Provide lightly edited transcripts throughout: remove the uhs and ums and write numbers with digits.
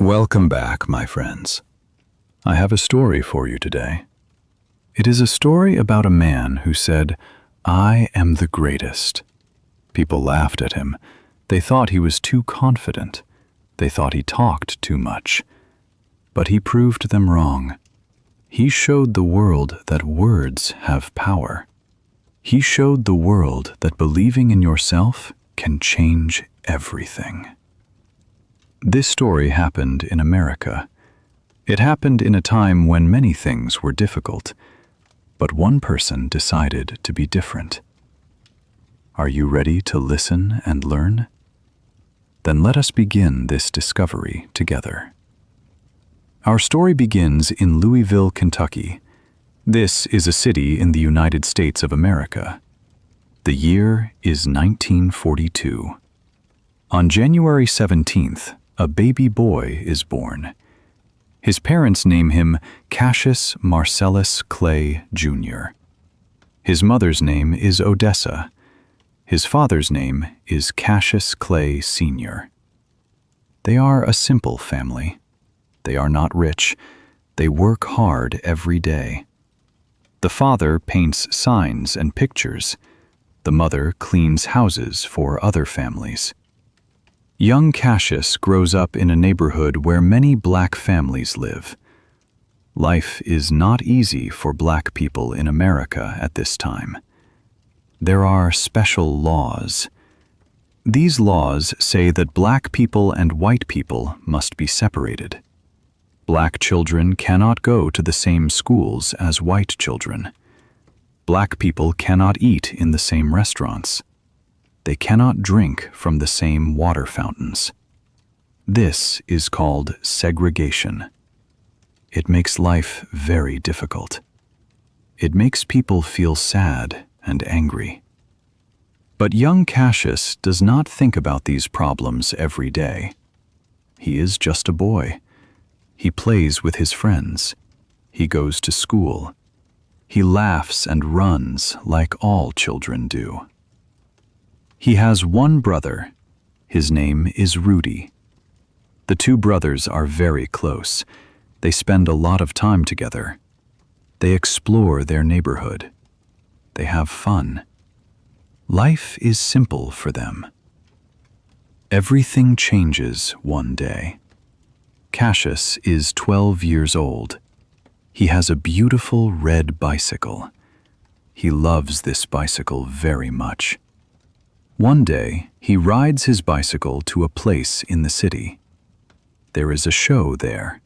Welcome back, my friends. I have a story for you today. It is a story about a man who said, "I am the greatest." People laughed at him. They thought he was too confident. They thought he talked too much. But he proved them wrong. He showed the world that words have power. He showed the world that believing in yourself can change everything. This story happened in America. It happened in a time when many things were difficult, but one person decided to be different. Are you ready to listen and learn? Then let us begin this discovery together. Our story begins in Louisville, Kentucky. This is a city in the United States of America. The year is 1942. On January 17th, a baby boy is born. His parents name him Cassius Marcellus Clay, Jr. His mother's name is Odessa. His father's name is Cassius Clay, Sr. They are a simple family. They are not rich. They work hard every day. The father paints signs and pictures. The mother cleans houses for other families. Young Cassius grows up in a neighborhood where many black families live. Life is not easy for black people in America at this time. There are special laws. These laws say that black people and white people must be separated. Black children cannot go to the same schools as white children. Black people cannot eat in the same restaurants. They cannot drink from the same water fountains. This is called segregation. It makes life very difficult. It makes people feel sad and angry. But young Cassius does not think about these problems every day. He is just a boy. He plays with his friends. He goes to school. He laughs and runs like all children do. He has one brother. His name is Rudy. The two brothers are very close. They spend a lot of time together. They explore their neighborhood. They have fun. Life is simple for them. Everything changes one day. Cassius is 12 years old. He has a beautiful red bicycle. He loves this bicycle very much. One day, he rides his bicycle to a place in the city. There is a show there.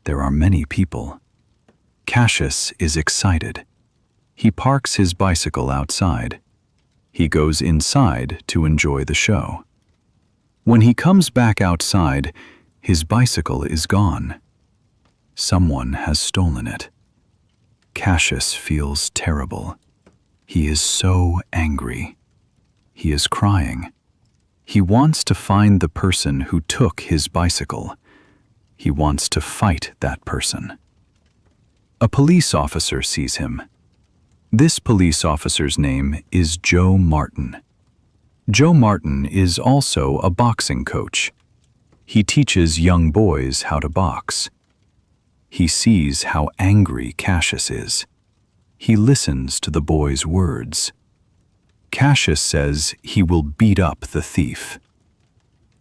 There are many people. Cassius is excited. He parks his bicycle outside. He goes inside to enjoy the show. When he comes back outside, his bicycle is gone. Someone has stolen it. Cassius feels terrible. He is so angry. He is crying. He wants to find the person who took his bicycle. He wants to fight that person. A police officer sees him. This police officer's name is Joe Martin. Joe Martin is also a boxing coach. He teaches young boys how to box. He sees how angry Cassius is. He listens to the boy's words. Cassius says he will beat up the thief.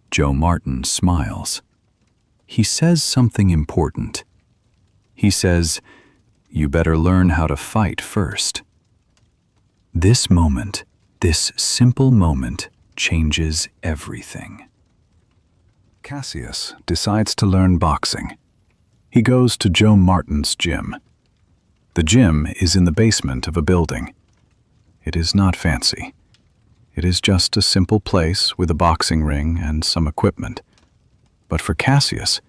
Joe Martin smiles. He says something important. He says, "You better learn how to fight first." This moment, this simple moment, changes everything. Cassius decides to learn boxing. He goes to Joe Martin's gym. The gym is in the basement of a building. It is not fancy. It is just a simple place with a boxing ring and some equipment. But for Cassius,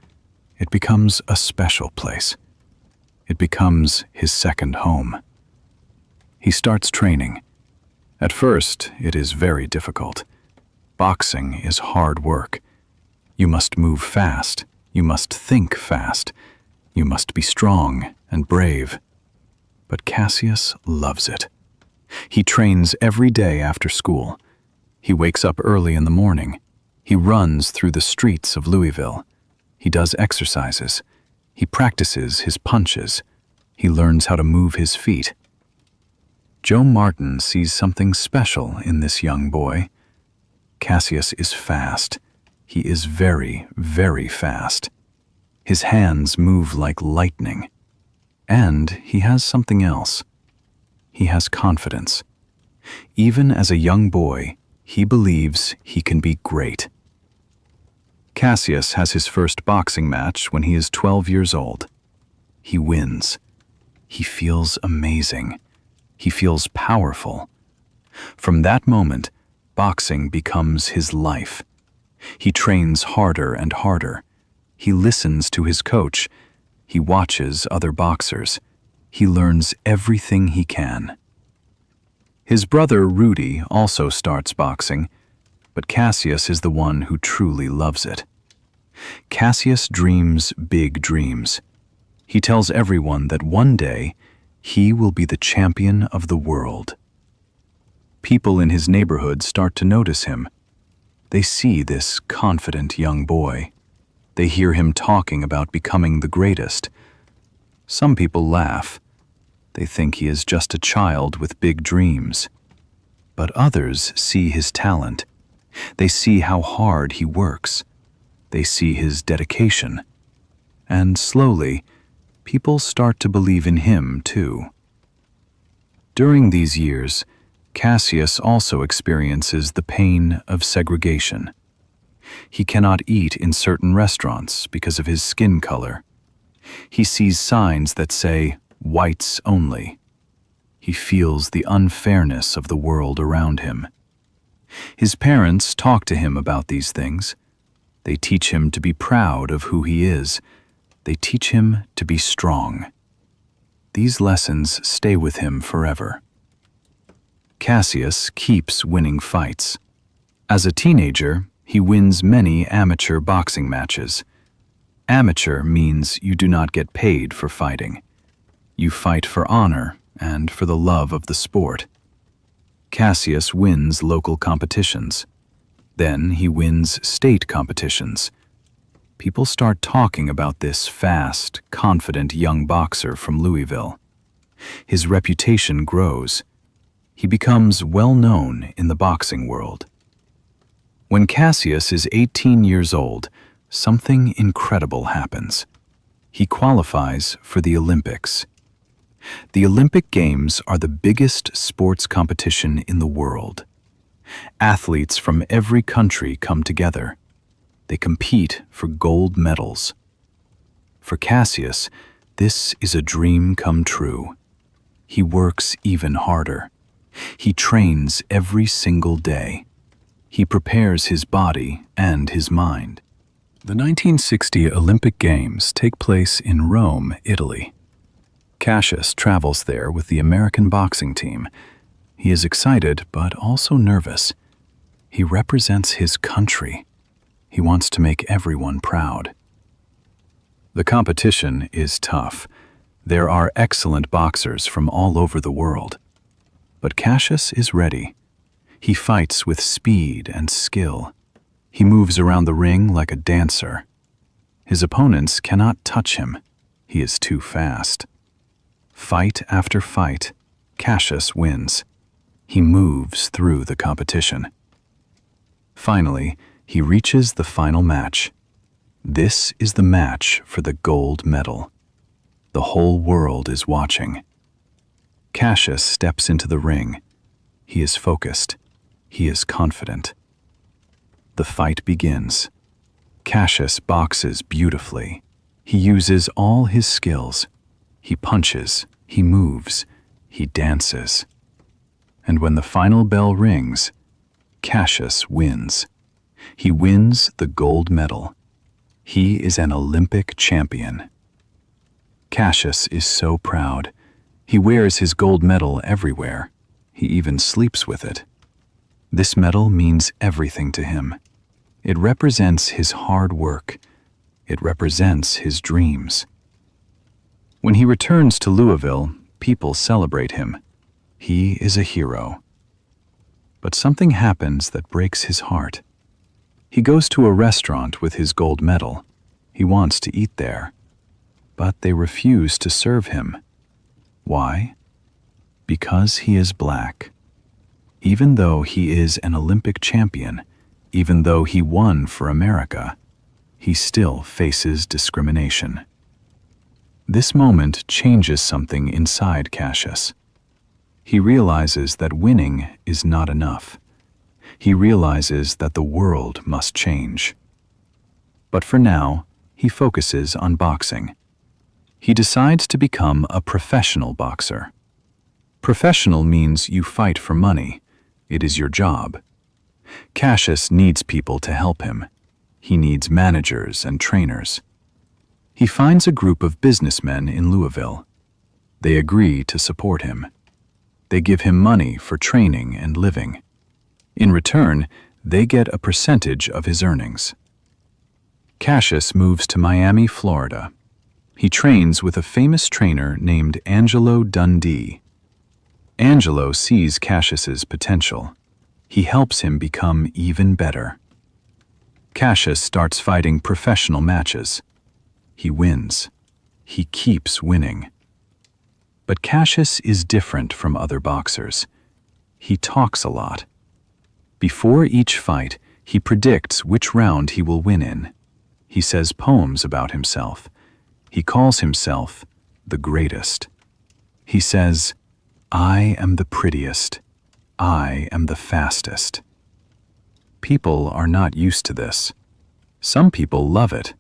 it becomes a special place. It becomes his second home. He starts training. At first, it is very difficult. Boxing is hard work. You must move fast. You must think fast. You must be strong and brave. But Cassius loves it. He trains every day after school. He wakes up early in the morning. He runs through the streets of Louisville. He does exercises. He practices his punches. He learns how to move his feet. Joe Martin sees something special in this young boy. Cassius is fast. He is very, very fast. His hands move like lightning. And he has something else. He has confidence. Even as a young boy, he believes he can be great. Cassius has his first boxing match when he is 12 years old. He wins. He feels amazing. He feels powerful. From that moment, boxing becomes his life. He trains harder and harder. He listens to his coach. He watches other boxers. He learns everything he can. His brother Rudy also starts boxing, but Cassius is the one who truly loves it. Cassius dreams big dreams. He tells everyone that one day he will be the champion of the world. People in his neighborhood start to notice him. They see this confident young boy. They hear him talking about becoming the greatest. Some people laugh. They think he is just a child with big dreams. But others see his talent. They see how hard he works. They see his dedication. And slowly, people start to believe in him too. During these years, Cassius also experiences the pain of segregation. He cannot eat in certain restaurants because of his skin color. He sees signs that say, "Whites only." He feels the unfairness of the world around him. His parents talk to him about these things. They teach him to be proud of who he is. They teach him to be strong. These lessons stay with him forever. Cassius keeps winning fights. As a teenager, he wins many amateur boxing matches. Amateur means you do not get paid for fighting. You fight for honor and for the love of the sport. Cassius wins local competitions. Then he wins state competitions. People start talking about this fast, confident young boxer from Louisville. His reputation grows. He becomes well known in the boxing world. When Cassius is 18 years old, something incredible happens. He qualifies for the Olympics. The Olympic Games are the biggest sports competition in the world. Athletes from every country come together. They compete for gold medals. For Cassius, this is a dream come true. He works even harder. He trains every single day. He prepares his body and his mind. The 1960 Olympic Games take place in Rome, Italy. Cassius travels there with the American boxing team. He is excited, but also nervous. He represents his country. He wants to make everyone proud. The competition is tough. There are excellent boxers from all over the world. But Cassius is ready. He fights with speed and skill. He moves around the ring like a dancer. His opponents cannot touch him. He is too fast. Fight after fight, Cassius wins. He moves through the competition. Finally, he reaches the final match. This is the match for the gold medal. The whole world is watching. Cassius steps into the ring. He is focused. He is confident. The fight begins. Cassius boxes beautifully. He uses all his skills. He punches, he moves, he dances. And when the final bell rings, Cassius wins. He wins the gold medal. He is an Olympic champion. Cassius is so proud. He wears his gold medal everywhere. He even sleeps with it. This medal means everything to him. It represents his hard work. It represents his dreams. When he returns to Louisville, people celebrate him. He is a hero. But something happens that breaks his heart. He goes to a restaurant with his gold medal. He wants to eat there. But they refuse to serve him. Why? Because he is black. Even though he is an Olympic champion, even though he won for America, he still faces discrimination. This moment changes something inside Cassius. He realizes that winning is not enough. He realizes that the world must change. But for now, he focuses on boxing. He decides to become a professional boxer. Professional means you fight for money. It is your job. Cassius needs people to help him. He needs managers and trainers. He finds a group of businessmen in Louisville. They agree to support him. They give him money for training and living. In return, they get a percentage of his earnings. Cassius moves to Miami, Florida. He trains with a famous trainer named Angelo Dundee. Angelo sees Cassius's potential. He helps him become even better. Cassius starts fighting professional matches. He wins. He keeps winning. But Cassius is different from other boxers. He talks a lot. Before each fight, he predicts which round he will win in. He says poems about himself. He calls himself the greatest. He says, "I am the prettiest. I am the fastest." People are not used to this. Some people love it.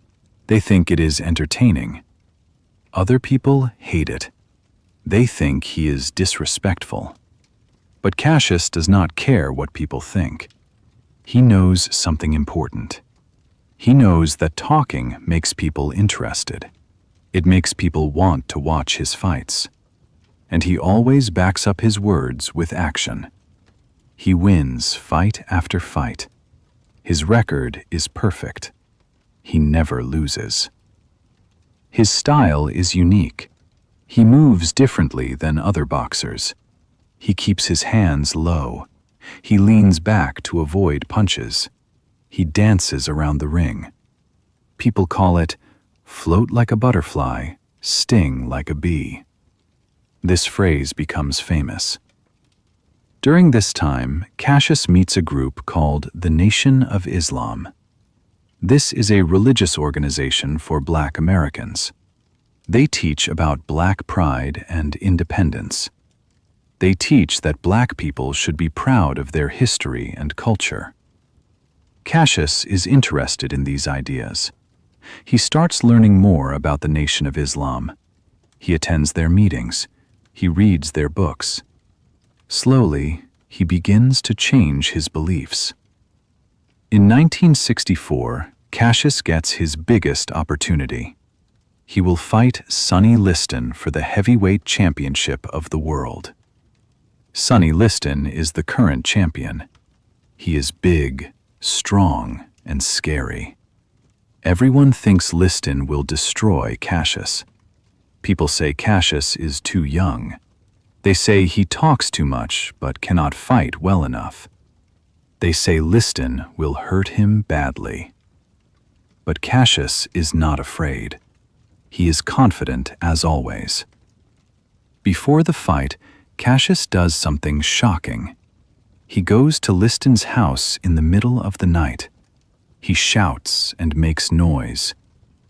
They think it is entertaining. Other people hate it. They think he is disrespectful. But Cassius does not care what people think. He knows something important. He knows that talking makes people interested. It makes people want to watch his fights. And he always backs up his words with action. He wins fight after fight. His record is perfect. He never loses. His style is unique. He moves differently than other boxers. He keeps his hands low. He leans back to avoid punches. He dances around the ring. People call it float like a butterfly, sting like a bee. This phrase becomes famous. During this time, Cassius meets a group called the Nation of Islam. This is a religious organization for Black Americans. They teach about Black pride and independence. They teach that Black people should be proud of their history and culture. Cassius is interested in these ideas. He starts learning more about the Nation of Islam. He attends their meetings. He reads their books. Slowly, he begins to change his beliefs. In 1964, Cassius gets his biggest opportunity. He will fight Sonny Liston for the heavyweight championship of the world. Sonny Liston is the current champion. He is big, strong, and scary. Everyone thinks Liston will destroy Cassius. People say Cassius is too young. They say he talks too much but cannot fight well enough. They say Liston will hurt him badly. But Cassius is not afraid. He is confident as always. Before the fight, Cassius does something shocking. He goes to Liston's house in the middle of the night. He shouts and makes noise.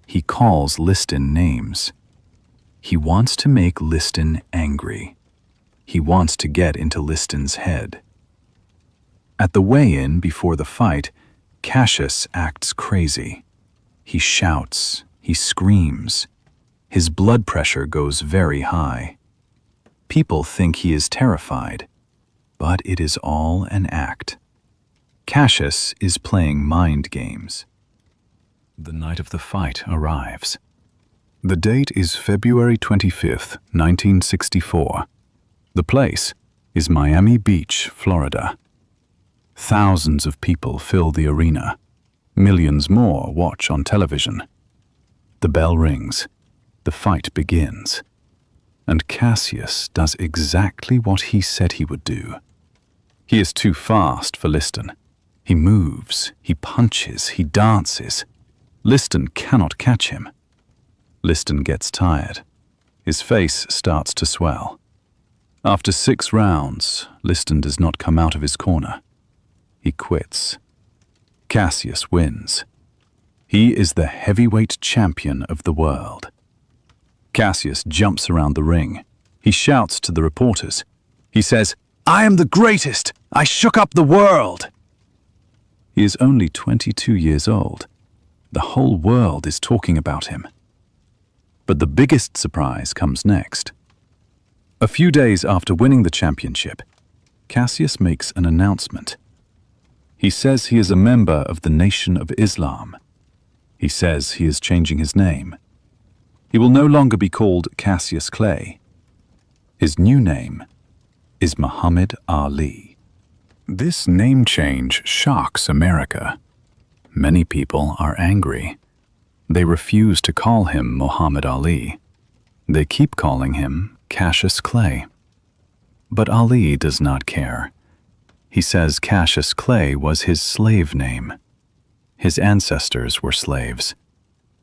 He calls Liston names. He wants to make Liston angry. He wants to get into Liston's head. At the weigh-in before the fight, Cassius acts crazy. He shouts, he screams. His blood pressure goes very high. People think he is terrified, but it is all an act. Cassius is playing mind games. The night of the fight arrives. The date is February 25th, 1964. The place is Miami Beach, Florida. Thousands of people fill the arena. Millions more watch on television. The bell rings. The fight begins. And Cassius does exactly what he said he would do. He is too fast for Liston. He moves, he punches, he dances. Liston cannot catch him. Liston gets tired. His face starts to swell. After 6 rounds, Liston does not come out of his corner. He quits. Cassius wins. He is the heavyweight champion of the world. Cassius jumps around the ring. He shouts to the reporters. He says, "I am the greatest! I shook up the world!" He is only 22 years old. The whole world is talking about him. But the biggest surprise comes next. A few days after winning the championship, Cassius makes an announcement. He says he is a member of the Nation of Islam. He says he is changing his name. He will no longer be called Cassius Clay. His new name is Muhammad Ali. This name change shocks America. Many people are angry. They refuse to call him Muhammad Ali. They keep calling him Cassius Clay. But Ali does not care. He says Cassius Clay was his slave name. His ancestors were slaves.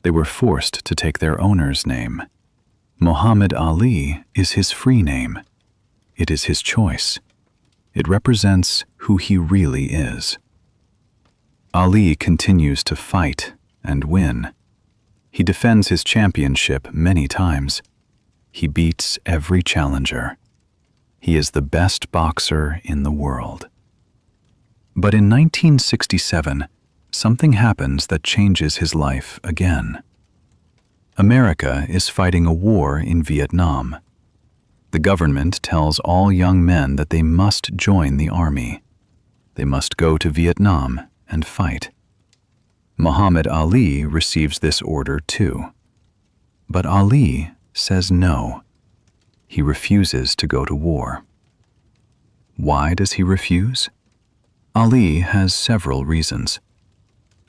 They were forced to take their owner's name. Muhammad Ali is his free name. It is his choice. It represents who he really is. Ali continues to fight and win. He defends his championship many times. He beats every challenger. He is the best boxer in the world. But in 1967, something happens that changes his life again. America is fighting a war in Vietnam. The government tells all young men that they must join the army. They must go to Vietnam and fight. Muhammad Ali receives this order too. But Ali says no. He refuses to go to war. Why does he refuse? Ali has several reasons.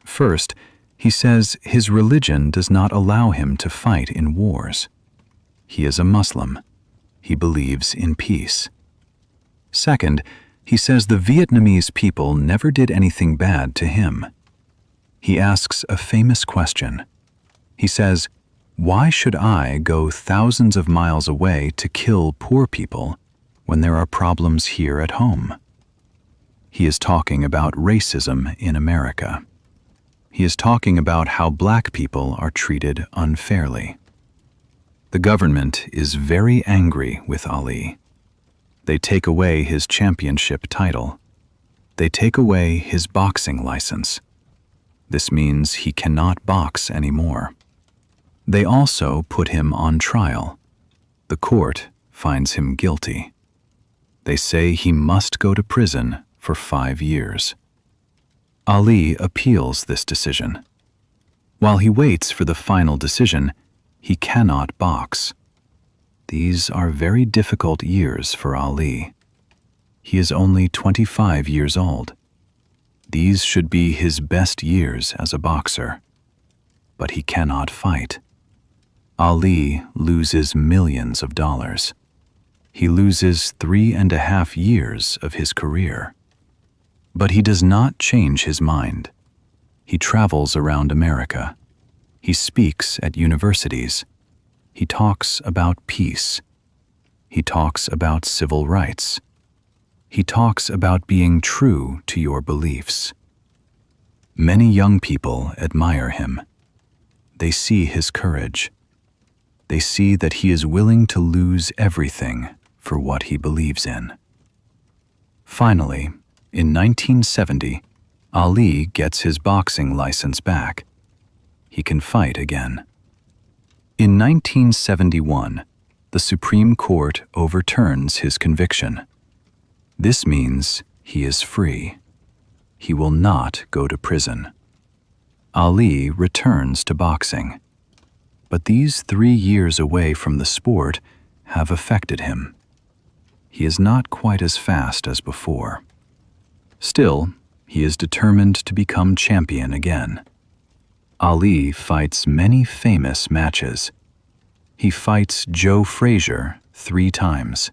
First, he says his religion does not allow him to fight in wars. He is a Muslim. He believes in peace. Second, he says the Vietnamese people never did anything bad to him. He asks a famous question. He says, "Why should I go thousands of miles away to kill poor people when there are problems here at home?" He is talking about racism in America. He is talking about how black people are treated unfairly. The government is very angry with Ali. They take away his championship title. They take away his boxing license. This means he cannot box anymore. They also put him on trial. The court finds him guilty. They say he must go to prison for 5 years. Ali appeals this decision. While he waits for the final decision, he cannot box. These are very difficult years for Ali. He is only 25 years old. These should be his best years as a boxer. But he cannot fight. Ali loses millions of dollars. He loses 3.5 years of his career. But he does not change his mind. He travels around America. He speaks at universities. He talks about peace. He talks about civil rights. He talks about being true to your beliefs. Many young people admire him. They see his courage. They see that he is willing to lose everything for what he believes in. Finally, in 1970, Ali gets his boxing license back. He can fight again. In 1971, the Supreme Court overturns his conviction. This means he is free. He will not go to prison. Ali returns to boxing. But these 3 years away from the sport have affected him. He is not quite as fast as before. Still, he is determined to become champion again. Ali fights many famous matches. He fights Joe Frazier 3 times.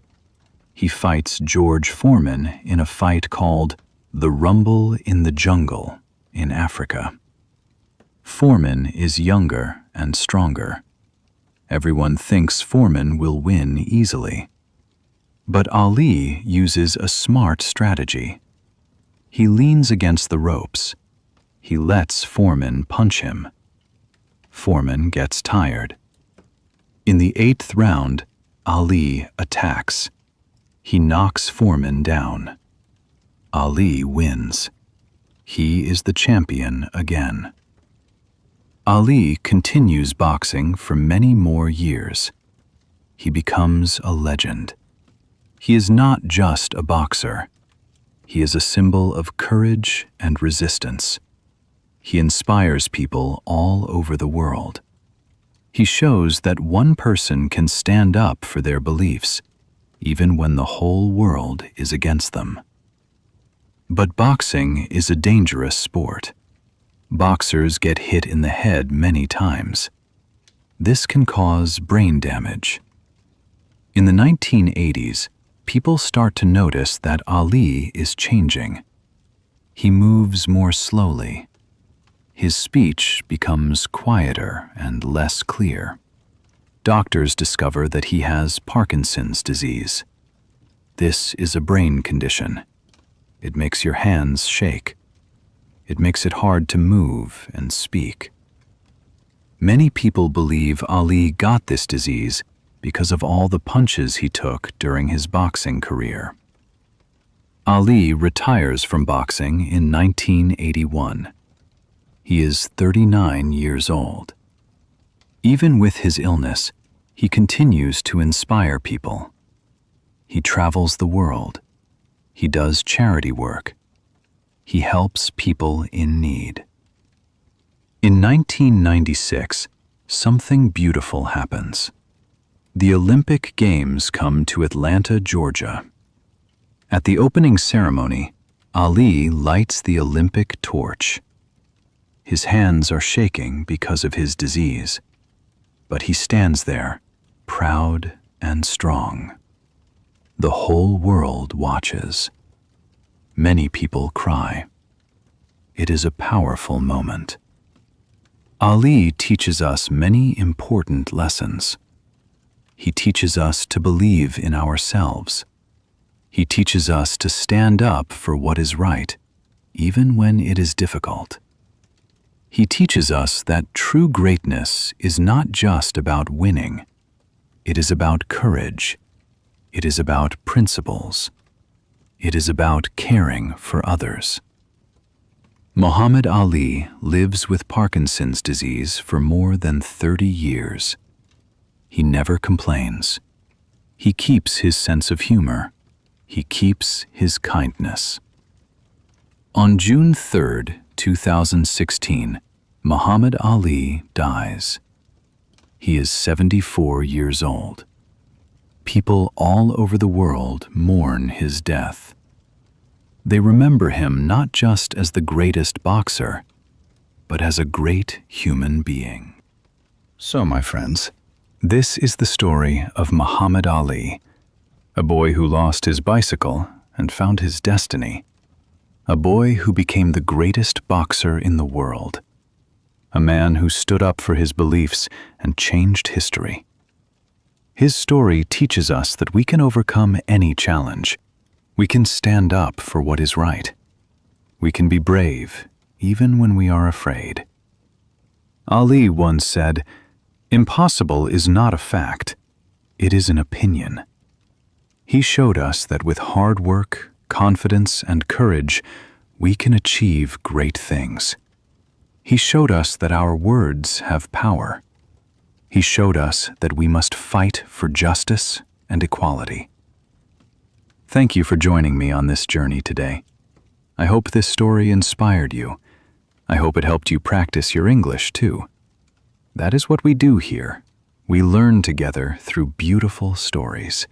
He fights George Foreman in a fight called The Rumble in the Jungle in Africa. Foreman is younger and stronger. Everyone thinks Foreman will win easily. But Ali uses a smart strategy. He leans against the ropes. He lets Foreman punch him. Foreman gets tired. In the 8th round, Ali attacks. He knocks Foreman down. Ali wins. He is the champion again. Ali continues boxing for many more years. He becomes a legend. He is not just a boxer. He is a symbol of courage and resistance. He inspires people all over the world. He shows that one person can stand up for their beliefs, even when the whole world is against them. But boxing is a dangerous sport. Boxers get hit in the head many times. This can cause brain damage. In the 1980s, people start to notice that Ali is changing. He moves more slowly. His speech becomes quieter and less clear. Doctors discover that he has Parkinson's disease. This is a brain condition. It makes your hands shake. It makes it hard to move and speak. Many people believe Ali got this disease because of all the punches he took during his boxing career. Ali retires from boxing in 1981. He is 39 years old. Even with his illness, he continues to inspire people. He travels the world. He does charity work. He helps people in need. In 1996, something beautiful happens. The Olympic Games come to Atlanta, Georgia. At the opening ceremony, Ali lights the Olympic torch. His hands are shaking because of his disease, but he stands there, proud and strong. The whole world watches. Many people cry. It is a powerful moment. Ali teaches us many important lessons. He teaches us to believe in ourselves. He teaches us to stand up for what is right, even when it is difficult. He teaches us that true greatness is not just about winning. It is about courage. It is about principles. It is about caring for others. Muhammad Ali lives with Parkinson's disease for more than 30 years. He never complains. He keeps his sense of humor. He keeps his kindness. On June 3, 2016, Muhammad Ali dies. He is 74 years old. People all over the world mourn his death. They remember him not just as the greatest boxer, but as a great human being. So, my friends, this is the story of Muhammad Ali, a boy who lost his bicycle and found his destiny, a boy who became the greatest boxer in the world, a man who stood up for his beliefs and changed history. His story teaches us that we can overcome any challenge. We can stand up for what is right. We can be brave, even when we are afraid. Ali once said, "Impossible is not a fact, it is an opinion." He showed us that with hard work, confidence, and courage, we can achieve great things. He showed us that our words have power. He showed us that we must fight for justice and equality. Thank you for joining me on this journey today. I hope this story inspired you. I hope it helped you practice your English too. That is what we do here. We learn together through beautiful stories.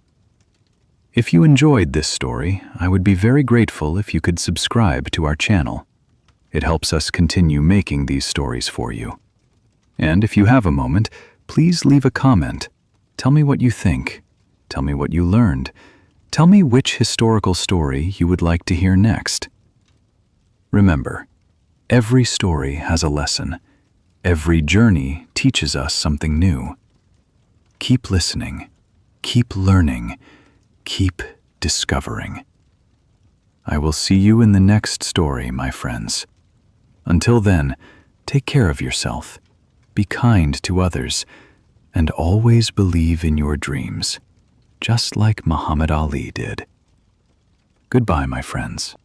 If you enjoyed this story, I would be very grateful if you could subscribe to our channel. It helps us continue making these stories for you. And if you have a moment, please leave a comment. Tell me what you think. Tell me what you learned. Tell me which historical story you would like to hear next. Remember, every story has a lesson. Every journey teaches us something new. Keep listening, keep learning, keep discovering. I will see you in the next story, my friends. Until then, take care of yourself, be kind to others, and always believe in your dreams, just like Muhammad Ali did. Goodbye, my friends.